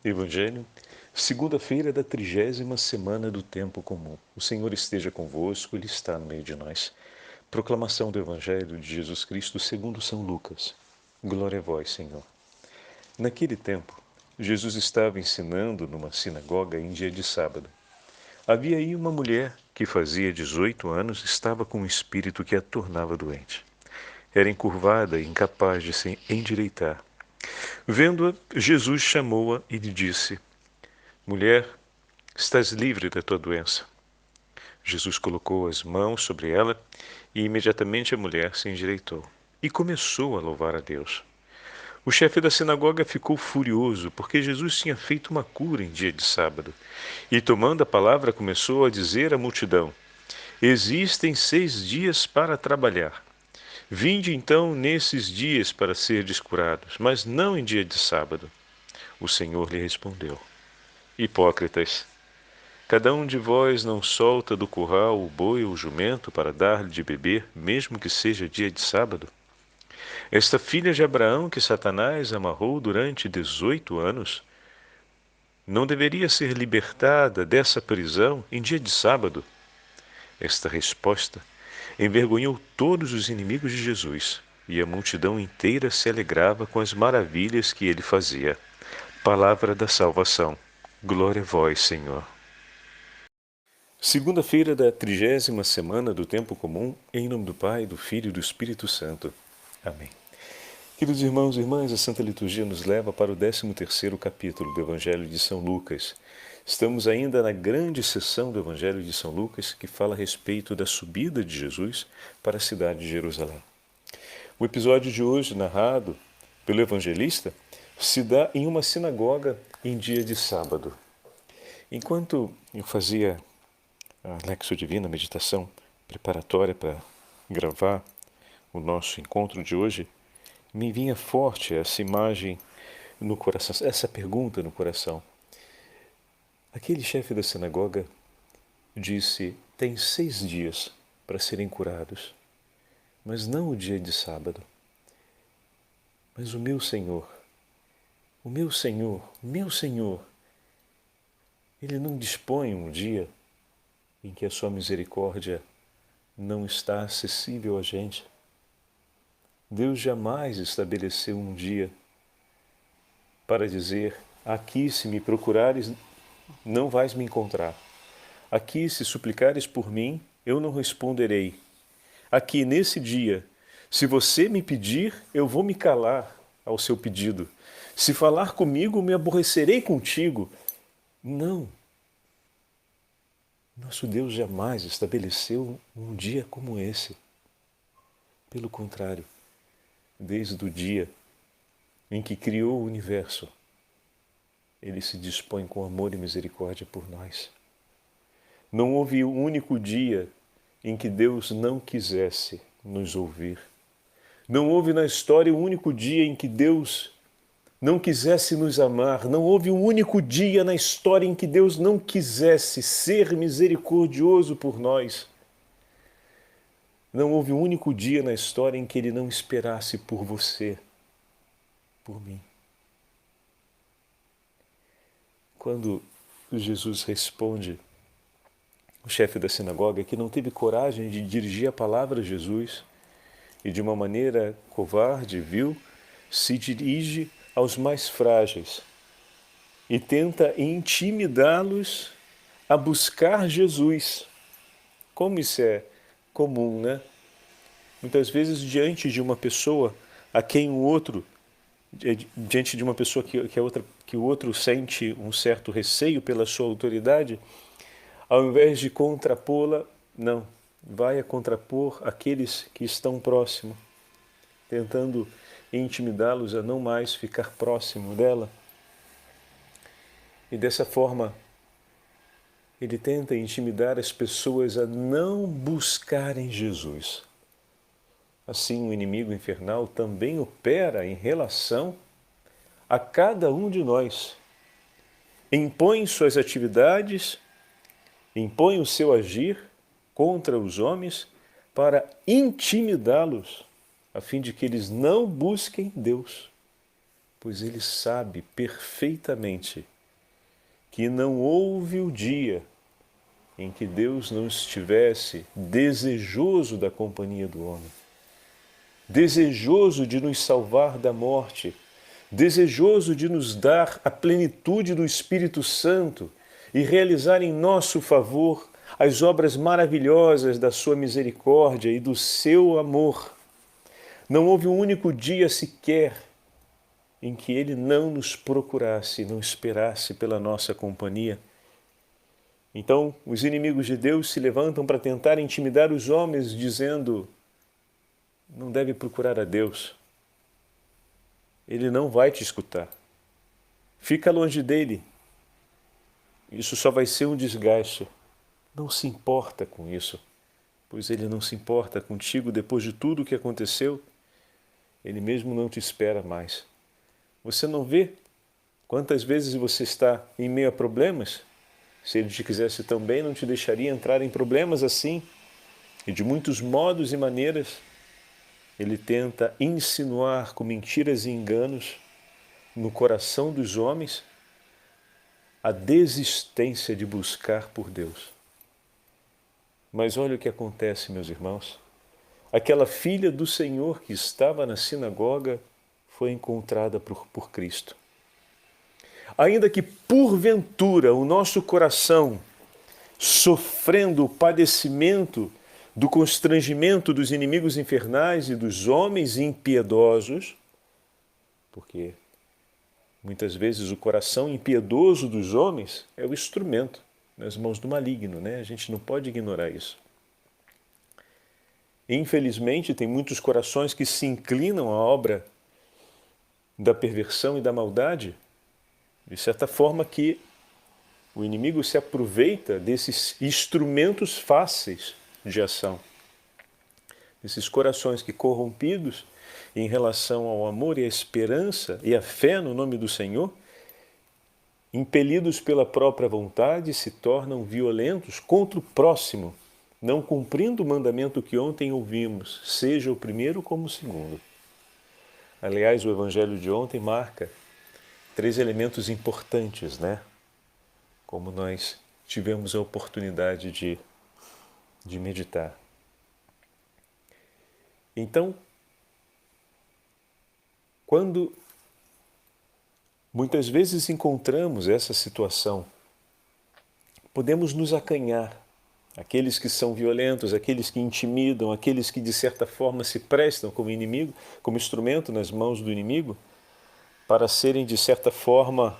Evangelho, segunda-feira da 30ª semana do tempo comum. O Senhor esteja convosco, Ele está no meio de nós. Proclamação do Evangelho de Jesus Cristo segundo São Lucas. Glória a vós, Senhor. Naquele tempo, Jesus estava ensinando numa sinagoga em dia de sábado. Havia aí uma mulher que fazia 18 anos estava com um espírito que a tornava doente. Era encurvada e incapaz de se endireitar. Vendo-a, Jesus chamou-a e lhe disse: Mulher, estás livre da tua doença. Jesus colocou as mãos sobre ela e imediatamente a mulher se endireitou e começou a louvar a Deus. O chefe da sinagoga ficou furioso porque Jesus tinha feito uma cura em dia de sábado e, tomando a palavra, começou a dizer à multidão: Existem 6 dias para trabalhar. Vinde então nesses dias para serdes curados, mas não em dia de sábado. O Senhor lhe respondeu: Hipócritas, cada um de vós não solta do curral o boi ou o jumento para dar-lhe de beber, mesmo que seja dia de sábado? Esta filha de Abraão que Satanás amarrou durante 18 anos, não deveria ser libertada dessa prisão em dia de sábado? Esta resposta envergonhou todos os inimigos de Jesus, e a multidão inteira se alegrava com as maravilhas que ele fazia. Palavra da salvação. Glória a vós, Senhor. Segunda-feira da 30ª semana do tempo comum, em nome do Pai, do Filho e do Espírito Santo. Amém. Queridos irmãos e irmãs, a Santa Liturgia nos leva para o 13º capítulo do Evangelho de São Lucas. Estamos ainda na grande sessão do Evangelho de São Lucas, que fala a respeito da subida de Jesus para a cidade de Jerusalém. O episódio de hoje, narrado pelo evangelista, se dá em uma sinagoga em dia de sábado. Enquanto eu fazia a Lexio Divina, a meditação preparatória para gravar o nosso encontro de hoje, me vinha forte essa imagem no coração, essa pergunta no coração. Aquele chefe da sinagoga disse: tem 6 dias para serem curados, mas não o dia de sábado. Mas o meu Senhor, Ele não dispõe um dia em que a sua misericórdia não está acessível a gente. Deus jamais estabeleceu um dia para dizer: aqui, se me procurares, não vais me encontrar. Aqui, se suplicares por mim, eu não responderei. Aqui, nesse dia, se você me pedir, eu vou me calar ao seu pedido. Se falar comigo, me aborrecerei contigo. Não. Nosso Deus jamais estabeleceu um dia como esse. Pelo contrário, desde o dia em que criou o universo, Ele se dispõe com amor e misericórdia por nós. Não houve um único dia em que Deus não quisesse nos ouvir. Não houve na história um único dia em que Deus não quisesse nos amar. Não houve um único dia na história em que Deus não quisesse ser misericordioso por nós. Não houve um único dia na história em que Ele não esperasse por você, por mim. Quando Jesus responde, o chefe da sinagoga, que não teve coragem de dirigir a palavra a Jesus e de uma maneira covarde, vil, se dirige aos mais frágeis e tenta intimidá-los a buscar Jesus. Como isso é comum, né? Muitas vezes diante de uma pessoa a quem o outro, diante de uma pessoa que o outro sente um certo receio pela sua autoridade, ao invés de contrapô-la, não, vai a contrapor aqueles que estão próximos, tentando intimidá-los a não mais ficar próximo dela. E dessa forma, ele tenta intimidar as pessoas a não buscarem Jesus. Assim, o inimigo infernal também opera em relação a cada um de nós. Impõe suas atividades, impõe o seu agir contra os homens para intimidá-los, a fim de que eles não busquem Deus, pois ele sabe perfeitamente que não houve o dia em que Deus não estivesse desejoso da companhia do homem, desejoso de nos salvar da morte, desejoso de nos dar a plenitude do Espírito Santo e realizar em nosso favor as obras maravilhosas da sua misericórdia e do seu amor. Não houve um único dia sequer em que Ele não nos procurasse, não esperasse pela nossa companhia. Então, os inimigos de Deus se levantam para tentar intimidar os homens, dizendo: não deve procurar a Deus. Ele não vai te escutar. Fica longe dele. Isso só vai ser um desgaste. Não se importa com isso, pois ele não se importa contigo depois de tudo o que aconteceu. Ele mesmo não te espera mais. Você não vê quantas vezes você está em meio a problemas? Se ele te quisesse tão bem, não te deixaria entrar em problemas assim. E de muitos modos e maneiras, ele tenta insinuar com mentiras e enganos no coração dos homens a desistência de buscar por Deus. Mas olha o que acontece, meus irmãos. Aquela filha do Senhor que estava na sinagoga foi encontrada por Cristo. Ainda que porventura o nosso coração, sofrendo o padecimento do constrangimento dos inimigos infernais e dos homens impiedosos, porque muitas vezes o coração impiedoso dos homens é o instrumento nas mãos do maligno, né? A gente não pode ignorar isso. Infelizmente, tem muitos corações que se inclinam à obra da perversão e da maldade, de certa forma que o inimigo se aproveita desses instrumentos fáceis de ação, desses corações que, corrompidos em relação ao amor e à esperança e à fé no nome do Senhor, impelidos pela própria vontade, se tornam violentos contra o próximo, não cumprindo o mandamento que ontem ouvimos, seja o primeiro como o segundo. Aliás, o Evangelho de ontem marca 3 elementos importantes, né? Como nós tivemos a oportunidade de meditar. Então, quando muitas vezes encontramos essa situação, podemos nos acanhar. Aqueles que são violentos, aqueles que intimidam, aqueles que de certa forma se prestam como inimigo, como instrumento nas mãos do inimigo, para serem de certa forma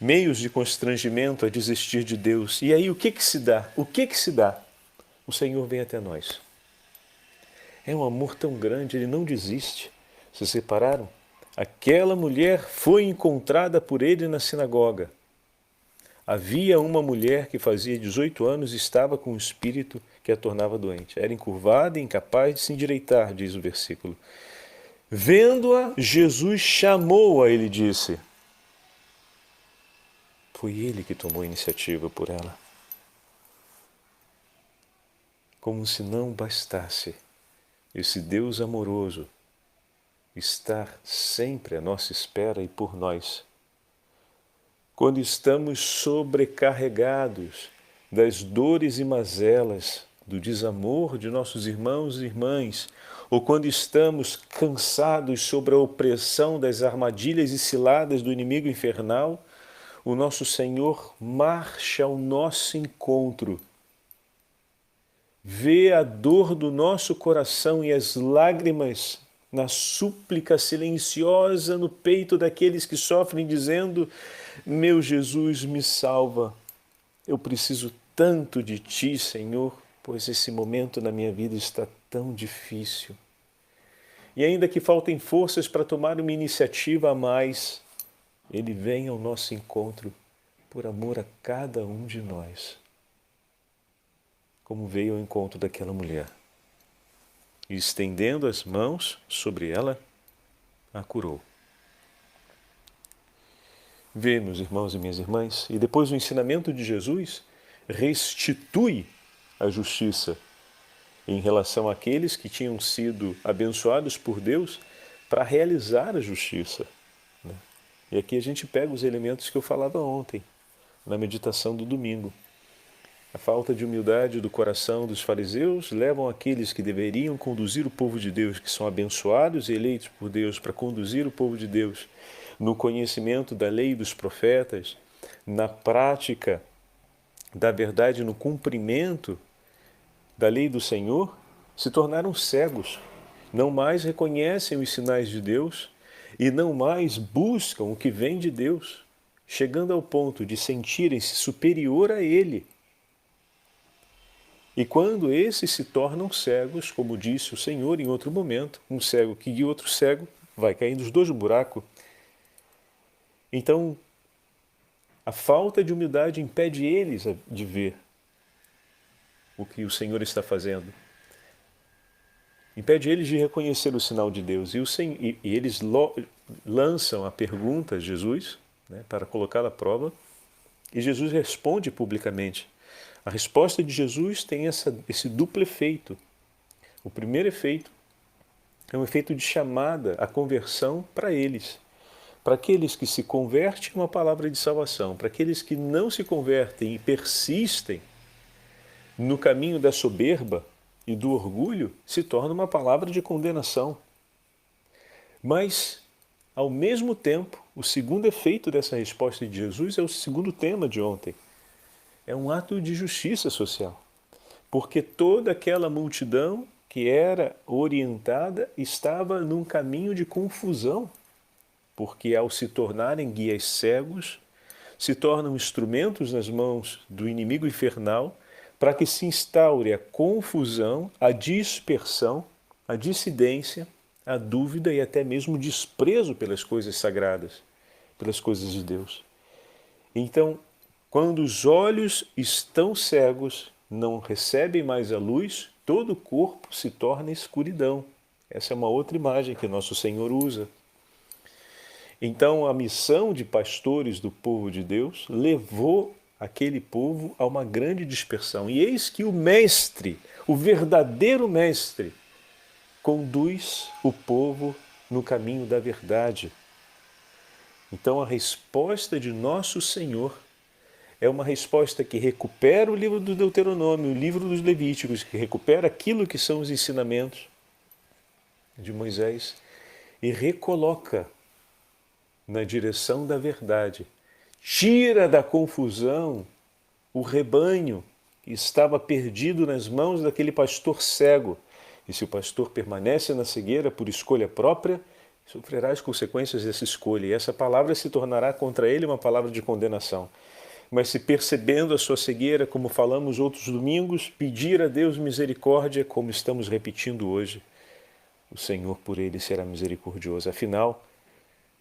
meios de constrangimento a desistir de Deus. E aí o que se dá? O que se dá? O Senhor vem até nós. É um amor tão grande, Ele não desiste. Se separaram? Aquela mulher foi encontrada por Ele na sinagoga. Havia uma mulher que fazia 18 anos e estava com um espírito que a tornava doente. Era encurvada e incapaz de se endireitar, diz o versículo. Vendo-a, Jesus chamou-a e lhe disse. Foi Ele que tomou a iniciativa por ela. Como se não bastasse esse Deus amoroso estar sempre à nossa espera e por nós. Quando estamos sobrecarregados das dores e mazelas, do desamor de nossos irmãos e irmãs, ou quando estamos cansados sobre a opressão das armadilhas e ciladas do inimigo infernal, o nosso Senhor marcha ao nosso encontro, vê a dor do nosso coração e as lágrimas na súplica silenciosa no peito daqueles que sofrem, dizendo: meu Jesus, me salva, eu preciso tanto de Ti, Senhor, pois esse momento na minha vida está tão difícil. E ainda que faltem forças para tomar uma iniciativa a mais, Ele vem ao nosso encontro por amor a cada um de nós, como veio ao encontro daquela mulher. E estendendo as mãos sobre ela, a curou. Vê, meus irmãos e minhas irmãs, e depois o ensinamento de Jesus restitui a justiça em relação àqueles que tinham sido abençoados por Deus para realizar a justiça, né? E aqui a gente pega os elementos que eu falava ontem, na meditação do domingo. A falta de humildade do coração dos fariseus levam aqueles que deveriam conduzir o povo de Deus, que são abençoados e eleitos por Deus para conduzir o povo de Deus no conhecimento da lei e dos profetas, na prática da verdade, no cumprimento da lei do Senhor, se tornaram cegos, não mais reconhecem os sinais de Deus e não mais buscam o que vem de Deus, chegando ao ponto de sentirem-se superior a Ele. E quando esses se tornam cegos, como disse o Senhor em outro momento, um cego que guia outro cego, vai cair nos dois buracos. Então, a falta de humildade impede eles de ver o que o Senhor está fazendo. Impede eles de reconhecer o sinal de Deus. E eles lançam a pergunta a Jesus, né, para colocá-la à prova, e Jesus responde publicamente. A resposta de Jesus tem esse duplo efeito. O primeiro efeito é um efeito de chamada à conversão para eles. Para aqueles que se convertem, uma palavra de salvação. Para aqueles que não se convertem e persistem no caminho da soberba e do orgulho, se torna uma palavra de condenação. Mas, ao mesmo tempo, o segundo efeito dessa resposta de Jesus é o segundo tema de ontem. É um ato de justiça social, porque toda aquela multidão que era orientada estava num caminho de confusão, porque ao se tornarem guias cegos, se tornam instrumentos nas mãos do inimigo infernal para que se instaure a confusão, a dispersão, a dissidência, a dúvida e até mesmo o desprezo pelas coisas sagradas, pelas coisas de Deus. Então, quando os olhos estão cegos, não recebem mais a luz, todo o corpo se torna escuridão. Essa é uma outra imagem que nosso Senhor usa. Então, a missão de pastores do povo de Deus levou aquele povo a uma grande dispersão. E eis que o Mestre, o verdadeiro Mestre, conduz o povo no caminho da verdade. Então, a resposta de nosso Senhor é uma resposta que recupera o livro do Deuteronômio, o livro dos Levíticos, que recupera aquilo que são os ensinamentos de Moisés e recoloca na direção da verdade. Tira da confusão o rebanho que estava perdido nas mãos daquele pastor cego. E se o pastor permanece na cegueira por escolha própria, sofrerá as consequências dessa escolha. E essa palavra se tornará contra ele uma palavra de condenação. Mas se percebendo a sua cegueira, como falamos outros domingos, pedir a Deus misericórdia, como estamos repetindo hoje, o Senhor por ele será misericordioso. Afinal,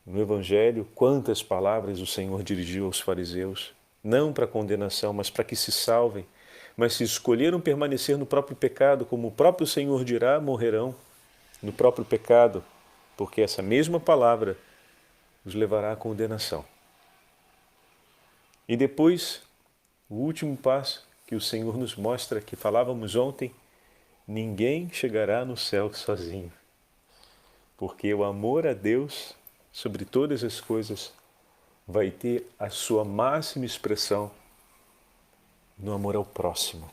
no Evangelho, quantas palavras o Senhor dirigiu aos fariseus, não para condenação, mas para que se salvem. Mas se escolheram permanecer no próprio pecado, como o próprio Senhor dirá, morrerão no próprio pecado, porque essa mesma palavra os levará à condenação. E depois, o último passo que o Senhor nos mostra, que falávamos ontem, ninguém chegará no céu sozinho, porque o amor a Deus, sobre todas as coisas, vai ter a sua máxima expressão no amor ao próximo.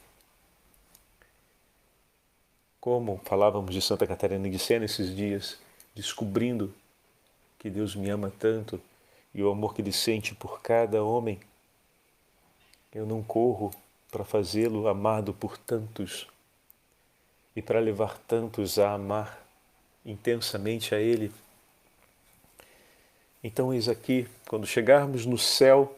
Como falávamos de Santa Catarina de Sena esses dias, descobrindo que Deus me ama tanto e o amor que Ele sente por cada homem, eu não corro para fazê-lo amado por tantos e para levar tantos a amar intensamente a Ele. Então, eis aqui, quando chegarmos no céu,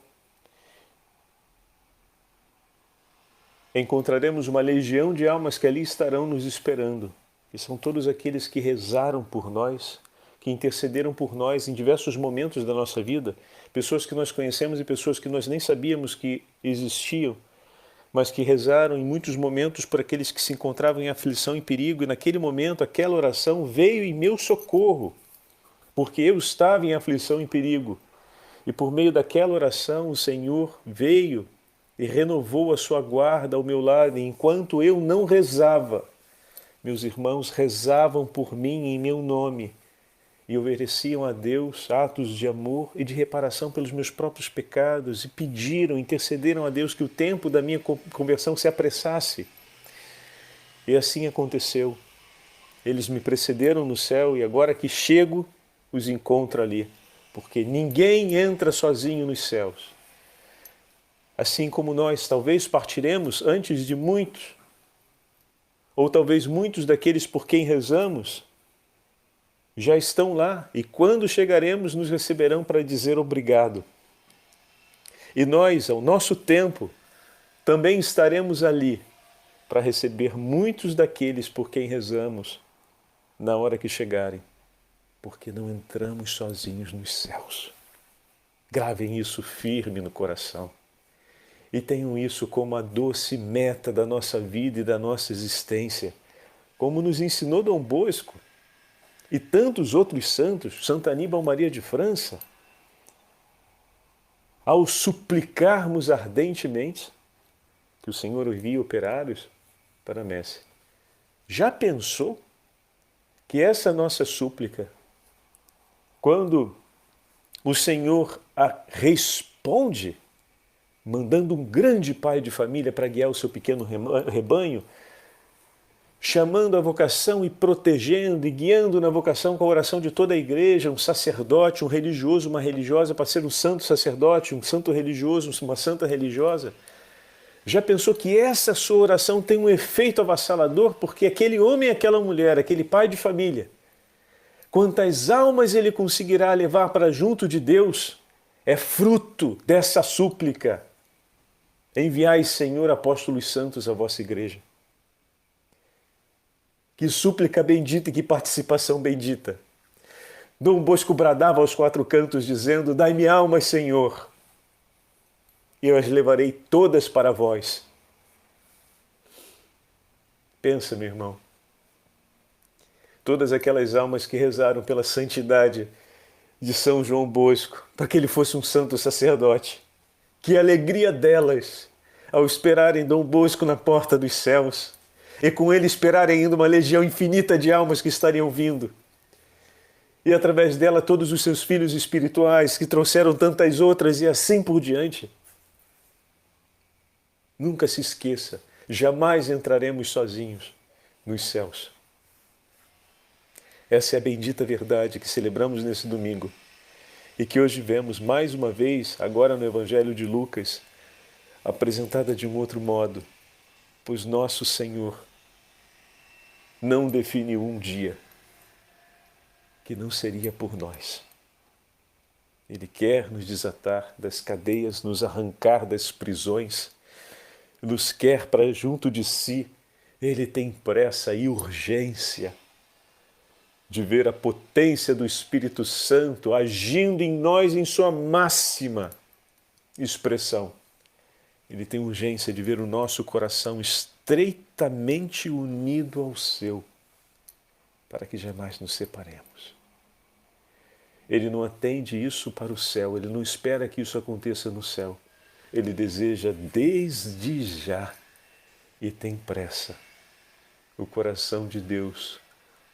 encontraremos uma legião de almas que ali estarão nos esperando. E são todos aqueles que rezaram por nós, que intercederam por nós em diversos momentos da nossa vida, pessoas que nós conhecemos e pessoas que nós nem sabíamos que existiam, mas que rezaram em muitos momentos por aqueles que se encontravam em aflição e perigo, e naquele momento aquela oração veio em meu socorro, porque eu estava em aflição e perigo. E por meio daquela oração o Senhor veio e renovou a sua guarda ao meu lado, e enquanto eu não rezava, meus irmãos rezavam por mim em meu nome, e ofereciam a Deus atos de amor e de reparação pelos meus próprios pecados e pediram, intercederam a Deus que o tempo da minha conversão se apressasse. E assim aconteceu. Eles me precederam no céu e agora que chego, os encontro ali, porque ninguém entra sozinho nos céus. Assim como nós talvez partiremos antes de muitos, ou talvez muitos daqueles por quem rezamos, já estão lá e quando chegaremos nos receberão para dizer obrigado. E nós, ao nosso tempo, também estaremos ali para receber muitos daqueles por quem rezamos na hora que chegarem, porque não entramos sozinhos nos céus. Gravem isso firme no coração e tenham isso como a doce meta da nossa vida e da nossa existência, como nos ensinou Dom Bosco e tantos outros santos, Santo Aníbal Maria de França, ao suplicarmos ardentemente que o Senhor envie operários para a messe. Já pensou que essa nossa súplica, quando o Senhor a responde, mandando um grande pai de família para guiar o seu pequeno rebanho, chamando a vocação e protegendo e guiando na vocação com a oração de toda a igreja, um sacerdote, um religioso, uma religiosa, para ser um santo sacerdote, um santo religioso, uma santa religiosa. Já pensou que essa sua oração tem um efeito avassalador? Porque aquele homem e aquela mulher, aquele pai de família, quantas almas ele conseguirá levar para junto de Deus, é fruto dessa súplica. Enviai, Senhor, apóstolos santos à vossa igreja. Que súplica bendita e que participação bendita. Dom Bosco bradava aos quatro cantos dizendo: dai-me almas, Senhor, e eu as levarei todas para vós. Pensa, meu irmão, todas aquelas almas que rezaram pela santidade de São João Bosco, para que ele fosse um santo sacerdote. Que alegria delas ao esperarem Dom Bosco na porta dos céus e com ele esperarem ainda uma legião infinita de almas que estariam vindo. E através dela todos os seus filhos espirituais que trouxeram tantas outras e assim por diante. Nunca se esqueça, jamais entraremos sozinhos nos céus. Essa é a bendita verdade que celebramos nesse domingo e que hoje vemos mais uma vez, agora no Evangelho de Lucas, apresentada de um outro modo, pois nosso Senhor não definiu um dia que não seria por nós. Ele quer nos desatar das cadeias, nos arrancar das prisões, nos quer para junto de si. Ele tem pressa e urgência de ver a potência do Espírito Santo agindo em nós em sua máxima expressão. Ele tem urgência de ver o nosso coração estreitamente unido ao seu, para que jamais nos separemos. Ele não atende isso para o céu, ele não espera que isso aconteça no céu. Ele deseja desde já e tem pressa. O coração de Deus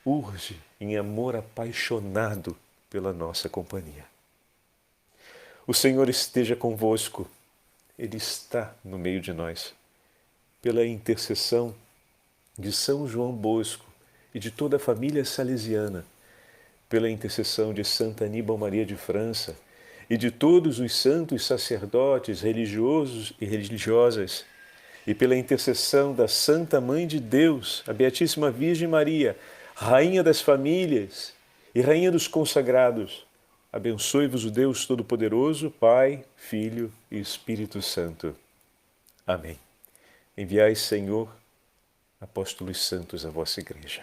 urge em amor apaixonado pela nossa companhia. O Senhor esteja convosco, Ele está no meio de nós. Pela intercessão de São João Bosco e de toda a família salesiana, pela intercessão de Santo Aníbal Maria de França e de todos os santos sacerdotes, religiosos e religiosas, e pela intercessão da Santa Mãe de Deus, a Beatíssima Virgem Maria, Rainha das famílias e Rainha dos consagrados, abençoe-vos o Deus Todo-Poderoso, Pai, Filho e Espírito Santo. Amém. Enviai, Senhor, apóstolos santos à vossa igreja.